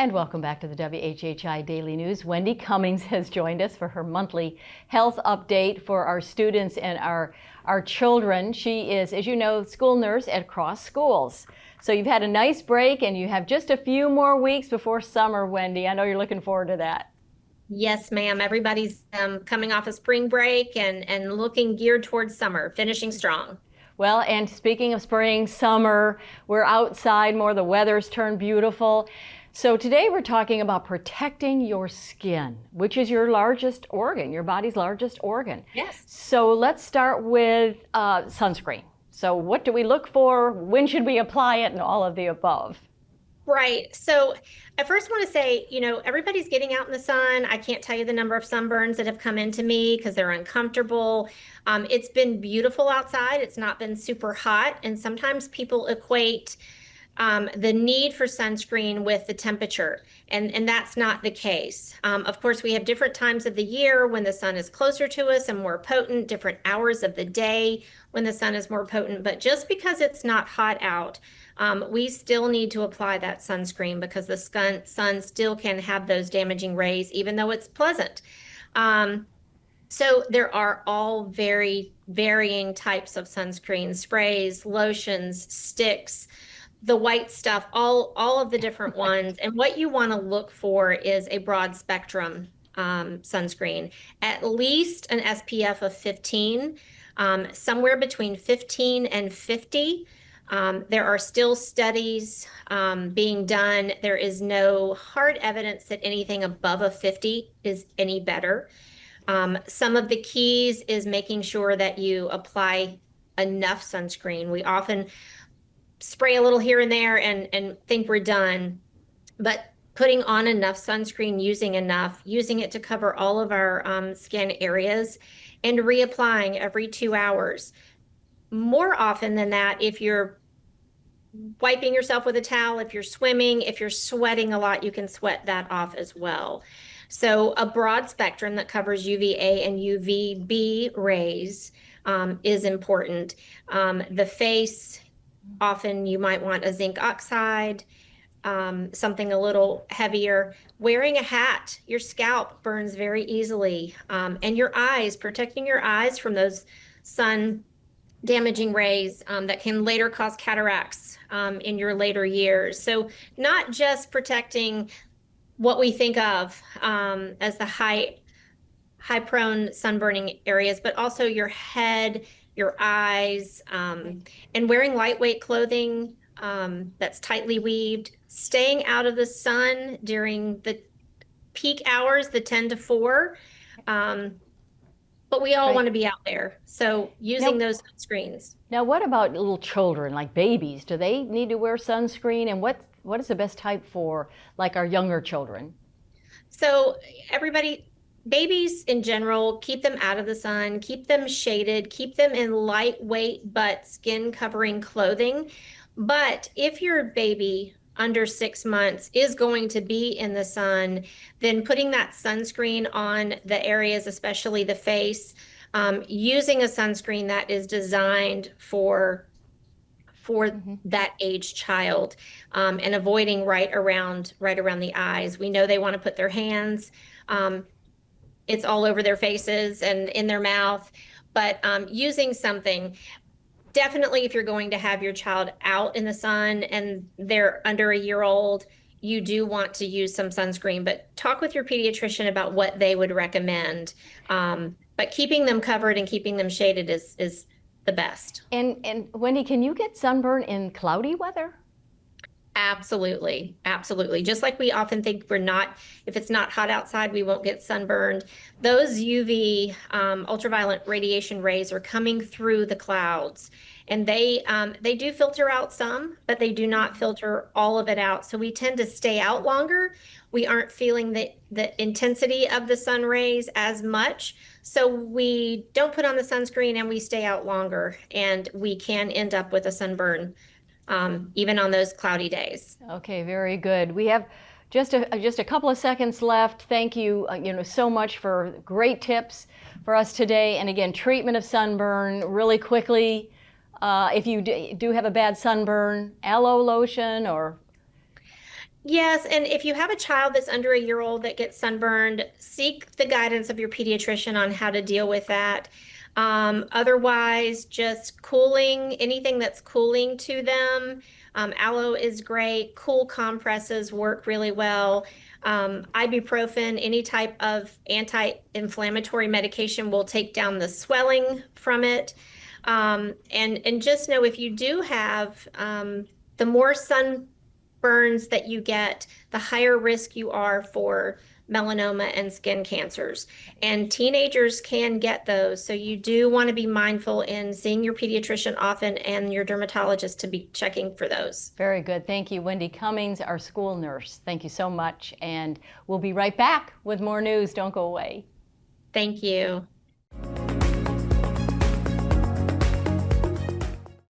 And welcome back to the WHHI Daily News. Wendy Cummings has joined us for her monthly health update for our students and our children. She is, as you know, school nurse at Cross Schools. So you've had a nice break and you have just a few more weeks before summer, Wendy. I know you're looking forward to that. Yes, ma'am. Everybody's coming off a spring break and looking geared towards summer, finishing strong. Well, and speaking of spring, summer, we're outside more. The weather's turned beautiful. So today we're talking about protecting your skin, which is your largest organ, your body's largest organ. Yes. So let's start with sunscreen. So what do we look for? When should we apply it? And all of the above. Right. So I first want to say, everybody's getting out in the sun. I can't tell you the number of sunburns that have come into me because they're uncomfortable. It's been beautiful outside. It's not been super hot. And sometimes people equate the need for sunscreen with the temperature, and that's not the case. Of course, we have different times of the year when the sun is closer to us and more potent, different hours of the day when the sun is more potent, but just because it's not hot out, we still need to apply that sunscreen because the sun still can have those damaging rays, even though it's pleasant. So there are all very varying types of sunscreen, sprays, lotions, sticks, the white stuff, all of the different ones. And what you want to look for is a broad spectrum sunscreen, at least an SPF of 15, somewhere between 15 and 50. There are still studies being done. There is no hard evidence that anything above a 50 is any better. Some of the keys is making sure that you apply enough sunscreen. We often spray a little here and there and think we're done, but putting on enough sunscreen, using it to cover all of our skin areas, and reapplying every 2 hours. More often than that, if you're wiping yourself with a towel, if you're swimming, if you're sweating a lot, you can sweat that off as well. So a broad spectrum that covers UVA and UVB rays is important. The face, often you might want a zinc oxide, something a little heavier. Wearing a hat, your scalp burns very easily. And your eyes, protecting your eyes from those sun damaging rays that can later cause cataracts in your later years. So not just protecting what we think of as the high prone sunburning areas, but also your head, your eyes, and wearing lightweight clothing that's tightly weaved, staying out of the sun during the peak hours, the 10 to 4. But we all want to be out there. So using those sunscreens. Now, what about little children, like babies? Do they need to wear sunscreen? And what is the best type for like our younger children? So babies in general, keep them out of the sun, keep them shaded, keep them in lightweight but skin covering clothing. But if your baby under 6 months is going to be in the sun, then putting that sunscreen on the areas, especially the face, using a sunscreen that is designed for that age child, and avoiding right around the eyes. We know they want to put their hands, it's all over their faces and in their mouth, but using something, definitely if you're going to have your child out in the sun and they're under a year old, you do want to use some sunscreen, but talk with your pediatrician about what they would recommend. But keeping them covered and keeping them shaded is the best. And Wendy, can you get sunburn in cloudy weather? Absolutely. Absolutely. Just like we often think if it's not hot outside, we won't get sunburned. Those UV ultraviolet radiation rays are coming through the clouds, and they do filter out some, but they do not filter all of it out. So we tend to stay out longer. We aren't feeling the intensity of the sun rays as much. So we don't put on the sunscreen and we stay out longer, and we can end up with a sunburn even on those cloudy days. Okay, very good. We have just a couple of seconds left. Thank you, so much for great tips for us today. And again, treatment of sunburn really quickly. If you do have a bad sunburn, aloe lotion or Yes, and if you have a child that's under a year old that gets sunburned, seek the guidance of your pediatrician on how to deal with that. Otherwise, just cooling, anything that's cooling to them. Aloe is great. Cool compresses work really well. Ibuprofen, any type of anti-inflammatory medication will take down the swelling from it. And just know if you do have the more sunburns that you get, the higher risk you are for melanoma and skin cancers. And teenagers can get those. So you do want to be mindful in seeing your pediatrician often and your dermatologist to be checking for those. Very good. Thank you, Wendy Cummings, our school nurse. Thank you so much. And we'll be right back with more news. Don't go away. Thank you.